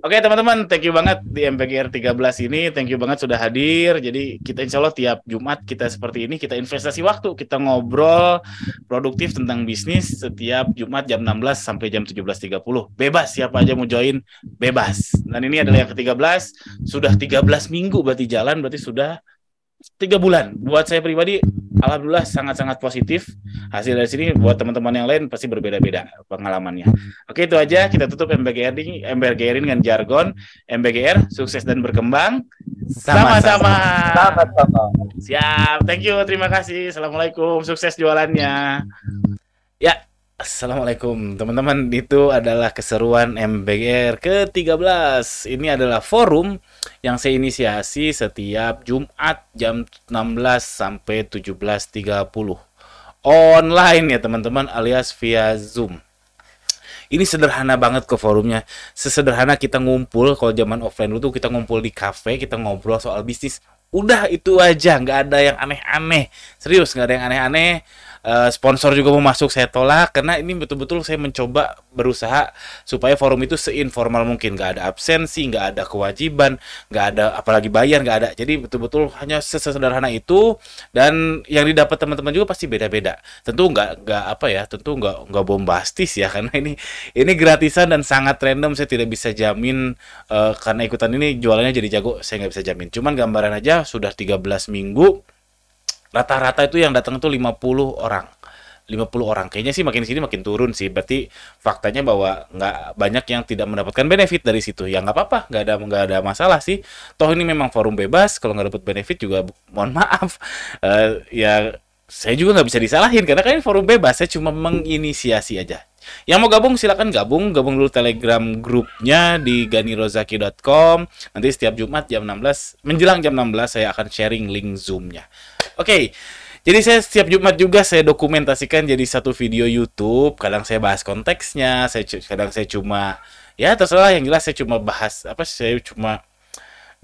Oke teman-teman, thank you banget di MPGR 13 ini, thank you banget sudah hadir. Jadi kita insya Allah tiap Jumat kita seperti ini, kita investasi waktu, kita ngobrol produktif tentang bisnis setiap Jumat jam 16 sampai jam 17.30. Bebas, siapa aja mau join, bebas. Dan ini adalah yang ke-13, sudah 13 minggu berarti jalan, berarti sudah 3 bulan. Buat saya pribadi, alhamdulillah sangat-sangat positif. Hasil dari sini buat teman-teman yang lain pasti berbeda-beda pengalamannya. Oke, itu aja. Kita tutup MBGR dengan jargon MBGR sukses dan berkembang sama-sama. Siap. Thank you. Terima kasih. Assalamualaikum. Sukses jualannya. Ya. Assalamualaikum teman-teman, itu adalah keseruan MBGR ke-13. Ini adalah forum yang saya inisiasi setiap Jumat jam 16 sampai 17.30. Online ya teman-teman, alias via Zoom. Ini sederhana banget ke forumnya. Sesederhana kita ngumpul, kalau zaman offline dulu tuh kita ngumpul di cafe, kita ngobrol soal bisnis. Udah itu aja, nggak ada yang aneh-aneh. Serius, nggak ada yang aneh-aneh. Sponsor juga mau masuk saya tolak, karena ini betul-betul saya mencoba berusaha supaya forum itu seinformal mungkin, nggak ada absensi, nggak ada kewajiban, nggak ada apalagi bayar, nggak ada. Jadi betul-betul hanya sesederhana itu, dan yang didapat teman-teman juga pasti beda-beda. Tentu nggak bombastis ya, karena ini gratisan dan sangat random. Saya tidak bisa jamin karena ikutan ini jualannya jadi jago, saya nggak bisa jamin. Cuman gambaran aja sudah 13 minggu. Rata-rata itu yang datang tuh 50 orang. 50 orang. Kayaknya sih makin sini makin turun sih. Berarti faktanya bahwa nggak banyak yang tidak mendapatkan benefit dari situ. Ya nggak apa-apa, nggak ada masalah sih. Toh ini memang forum bebas. Kalau nggak dapat benefit juga mohon maaf. Ya saya juga nggak bisa disalahin karena kan ini forum bebas. Saya cuma menginisiasi aja. Yang mau gabung silakan gabung dulu Telegram grupnya di ganirozaki.com. Nanti setiap Jumat jam 16 menjelang jam 16 saya akan sharing link Zoom-nya. Oke. Jadi saya setiap Jumat juga saya dokumentasikan jadi satu video YouTube. Kadang saya bahas konteksnya, kadang saya cuma ya terserah, yang jelas saya cuma bahas saya cuma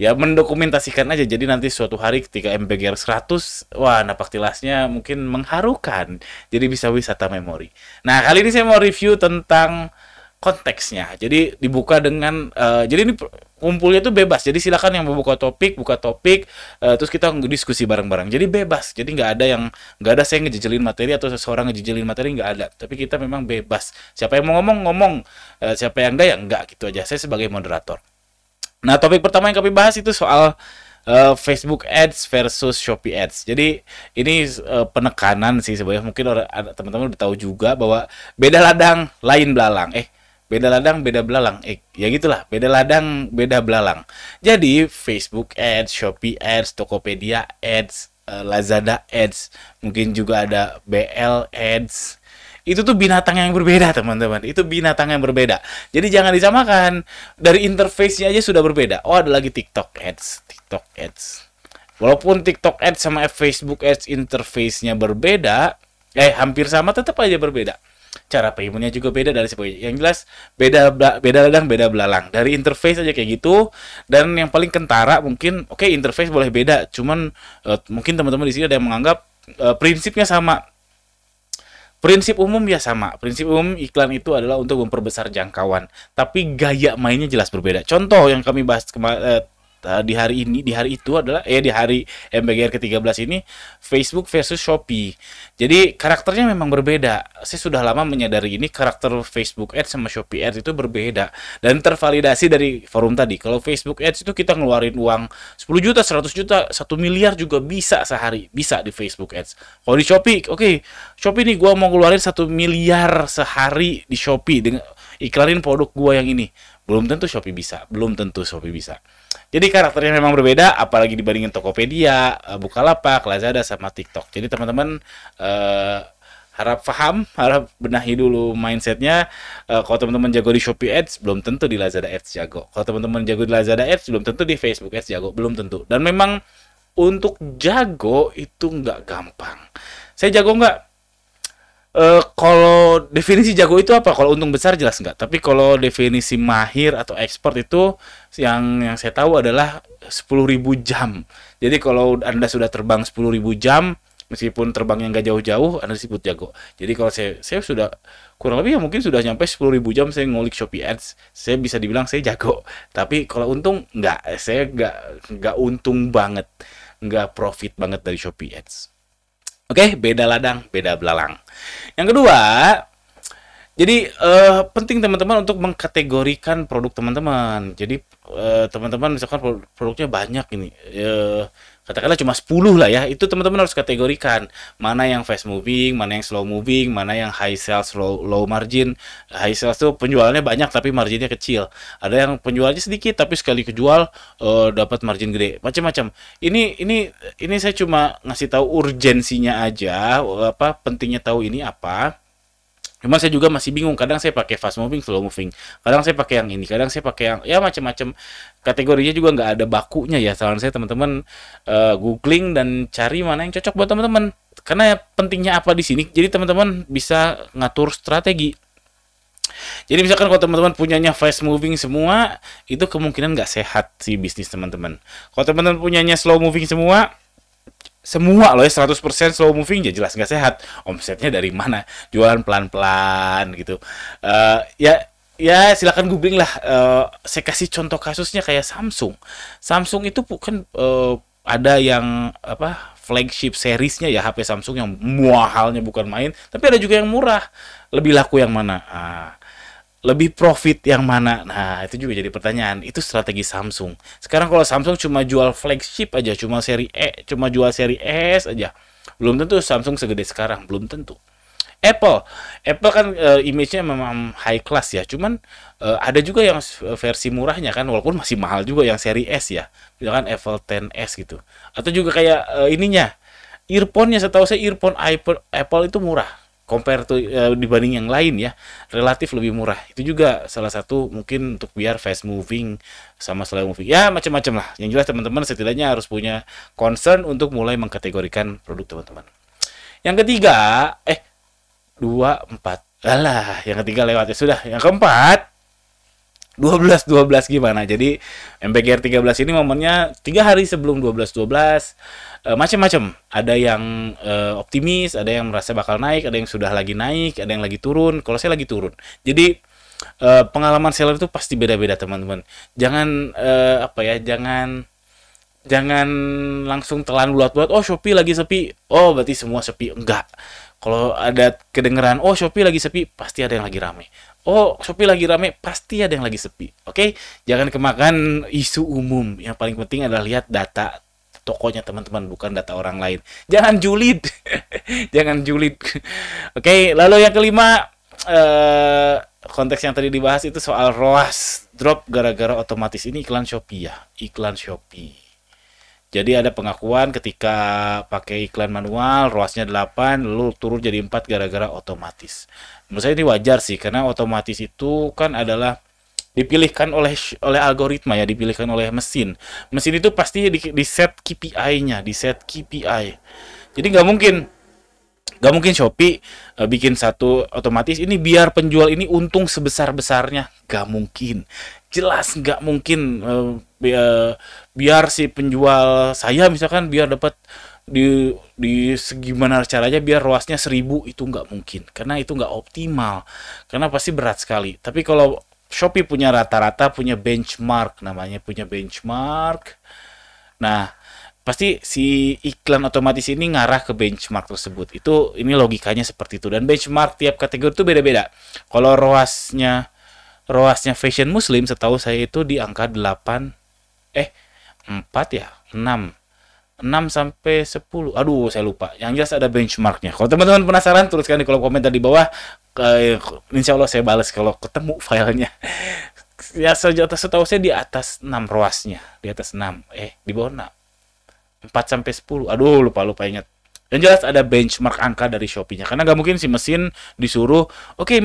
ya mendokumentasikan aja. Jadi nanti suatu hari ketika MBGR 100, wah napak tilasnya mungkin mengharukan. Jadi bisa wisata memori. Nah, kali ini saya mau review tentang konteksnya. Jadi dibuka dengan jadi ini kumpulnya tuh bebas. Jadi silakan yang mau buka topik, terus kita diskusi bareng-bareng. Jadi bebas. Jadi nggak ada saya ngejejelin materi atau seseorang ngejejelin materi, nggak ada. Tapi kita memang bebas. Siapa yang mau ngomong, siapa yang enggak ya enggak, gitu aja. Saya sebagai moderator. Nah, topik pertama yang kami bahas itu soal Facebook Ads versus Shopee Ads. Jadi ini penekanan sih sebenarnya. Mungkin teman-teman udah tahu juga bahwa beda ladang lain belalang. Beda ladang beda belalang. Ya gitulah, beda ladang beda belalang. Jadi Facebook Ads, Shopee Ads, Tokopedia Ads, Lazada Ads, mungkin juga ada BL Ads. Itu tuh binatang yang berbeda teman-teman. Itu binatang yang berbeda. Jadi jangan disamakan. Dari interface-nya aja sudah berbeda. Oh, ada lagi TikTok Ads. Walaupun TikTok Ads sama Facebook Ads interface-nya berbeda, hampir sama, tetap aja berbeda. Cara payment-nya juga beda dan sebagainya. Yang jelas beda ladang beda belalang. Dari interface aja kayak gitu. Dan yang paling kentara mungkin interface boleh beda, cuman mungkin teman-teman di sini ada yang menganggap prinsipnya sama. Prinsip umum ya sama. Prinsip umum iklan itu adalah untuk memperbesar jangkauan, tapi gaya mainnya jelas berbeda. Contoh yang kami bahas di hari itu adalah di hari MBGR ke-13 ini, Facebook versus Shopee. Jadi karakternya memang berbeda. Saya sudah lama menyadari ini, karakter Facebook Ads sama Shopee Ads itu berbeda dan tervalidasi dari forum tadi. Kalau Facebook Ads itu kita ngeluarin uang 10 juta, 100 juta, 1 miliar juga bisa sehari, bisa di Facebook Ads. Kalau di Shopee, Shopee nih gua mau ngeluarin 1 miliar sehari di Shopee dengan iklanin produk gua yang ini. Belum tentu Shopee bisa. Jadi karakternya memang berbeda, apalagi dibandingin Tokopedia, Bukalapak, Lazada, sama TikTok. Jadi teman-teman harap benahi dulu mindsetnya. Kalau teman-teman jago di Shopee Ads, belum tentu di Lazada Ads jago. Kalau teman-teman jago di Lazada Ads, belum tentu di Facebook Ads jago. Belum tentu. Dan memang untuk jago itu nggak gampang. Saya jago nggak? Kalau definisi jago itu apa? Kalau untung besar jelas enggak. Tapi kalau definisi mahir atau expert itu yang saya tahu adalah 10.000 jam. Jadi kalau Anda sudah terbang 10.000 jam, meskipun terbangnya nggak jauh-jauh, Anda disebut jago. Jadi kalau saya sudah kurang lebih ya mungkin sudah nyampe 10.000 jam saya ngulik Shopee Ads. Saya bisa dibilang saya jago. Tapi kalau untung nggak, saya nggak untung banget, nggak profit banget dari Shopee Ads. Oke, beda ladang, beda belalang. Yang kedua, jadi penting teman-teman untuk mengkategorikan produk teman-teman. Jadi teman-teman misalkan produknya banyak ini, katakanlah cuma 10 lah ya, itu teman-teman harus kategorikan mana yang fast moving, mana yang slow moving, mana yang high sales, low margin. High sales tuh penjualannya banyak tapi marginnya kecil. Ada yang penjualnya sedikit tapi sekali kejual dapat margin gede. Macam-macam. Ini saya cuma ngasih tahu urgensinya aja, apa pentingnya tahu ini apa. Cuma saya juga masih bingung, kadang saya pakai fast moving, slow moving, kadang saya pakai yang ini, kadang saya pakai yang ya macam-macam. Kategorinya juga nggak ada bakunya ya. Saran saya teman-teman googling dan cari mana yang cocok buat teman-teman. Karena pentingnya apa di sini? Jadi teman-teman bisa ngatur strategi. Jadi misalkan kalau teman-teman punyanya fast moving semua, itu kemungkinan nggak sehat sih bisnis teman-teman. Kalau teman-teman punyanya slow moving semua loh ya 100% slow moving ya jelas nggak sehat. Omsetnya dari mana? Jualan pelan-pelan gitu. Ya silakan googling lah. Saya kasih contoh kasusnya kayak Samsung. Samsung itu bukan ada yang apa flagship seriesnya ya, HP Samsung yang mahalnya bukan main, tapi ada juga yang murah. Lebih laku yang mana? Lebih profit yang mana? Nah, itu juga jadi pertanyaan. Itu strategi Samsung. Sekarang kalau Samsung cuma jual flagship aja, cuma seri cuma jual seri S aja, belum tentu Samsung segede sekarang, belum tentu. Apple kan image-nya memang high class ya, cuman ada juga yang versi murahnya kan, walaupun masih mahal juga yang seri S ya, misalkan Apple 10s gitu. Atau juga kayak ininya, earphone-nya, setahu saya earphone Apple itu murah compare to dibanding yang lain ya, relatif lebih murah. Itu juga salah satu mungkin untuk biar fast moving sama slow moving ya, macam-macam lah. Yang jelas teman-teman setidaknya harus punya concern untuk mulai mengkategorikan produk teman-teman. Yang ketiga, 4 alah, yang ketiga lewat ya sudah. Yang keempat, 12 gimana? Jadi MBGR 13 ini momennya 3 hari sebelum 12 macam-macam. Ada yang optimis, ada yang merasa bakal naik, ada yang sudah lagi naik, ada yang lagi turun. Kalau saya lagi turun. Jadi pengalaman seller itu pasti beda-beda teman-teman. Jangan jangan langsung telan bulat-bulat. Oh, Shopee lagi sepi. Oh, berarti semua sepi. Enggak. Kalau ada kedengeran, oh Shopee lagi sepi, pasti ada yang lagi rame. Oh, Shopee lagi rame, pasti ada yang lagi sepi. Oke? Jangan kemakan isu umum. Yang paling penting adalah lihat data tokonya teman-teman, bukan data orang lain. Jangan julid. Jangan julid. Oke, lalu yang kelima, konteks yang tadi dibahas itu soal ROAS drop gara-gara otomatis. Ini iklan Shopee ya, iklan Shopee. Jadi ada pengakuan ketika pakai iklan manual, ROAS-nya 8, lalu turun jadi 4 gara-gara otomatis. Menurut saya ini wajar sih, karena otomatis itu kan adalah dipilihkan oleh algoritma ya, dipilihkan oleh mesin. Mesin itu pasti di set KPI-nya, di set KPI. Jadi nggak mungkin Shopee bikin satu otomatis ini biar penjual ini untung sebesar-besarnya. Nggak mungkin. Jelas nggak mungkin. Biar si penjual saya misalkan biar dapat di segimana caranya biar ROAS-nya 1000, itu nggak mungkin. Karena itu nggak optimal. Karena pasti berat sekali. Tapi kalau Shopee punya rata-rata, punya benchmark, namanya punya benchmark. Nah, pasti si iklan otomatis ini ngarah ke benchmark tersebut. Ini logikanya seperti itu. Dan benchmark tiap kategori itu beda-beda. Kalau ROAS-nya fashion muslim setahu saya itu di angka 4 ya, 6 sampai 10. Aduh, saya lupa. Yang jelas ada benchmarknya. Kalau teman-teman penasaran, tuliskan di kolom komentar di bawah. Insya Allah saya balas kalau ketemu filenya. Ya, setahu saya di atas 6 ROAS-nya. Di atas 6. Di bawah 6. 4 sampai 10. Aduh, lupa ingat. Yang jelas ada benchmark angka dari Shopee-nya. Karena nggak mungkin si mesin disuruh, oke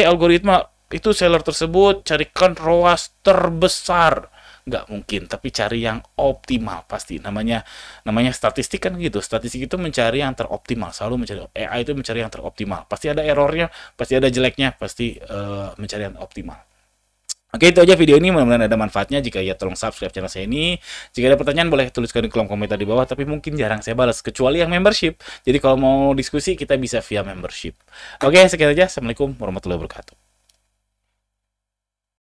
algoritma, itu seller tersebut carikan ROAS terbesar. Nggak mungkin, tapi cari yang optimal pasti. Namanya statistik kan gitu. Statistik itu mencari yang teroptimal, selalu mencari. AI itu mencari yang teroptimal. Pasti ada errornya, pasti ada jeleknya, pasti mencari yang optimal. Oke, itu aja video ini. Mudah-mudahan ada manfaatnya. Jika ya, tolong subscribe channel saya ini. Jika ada pertanyaan, boleh tuliskan di kolom komentar di bawah. Tapi mungkin jarang saya balas, kecuali yang membership. Jadi kalau mau diskusi, kita bisa via membership. Oke, sekian aja. Assalamualaikum warahmatullahi wabarakatuh.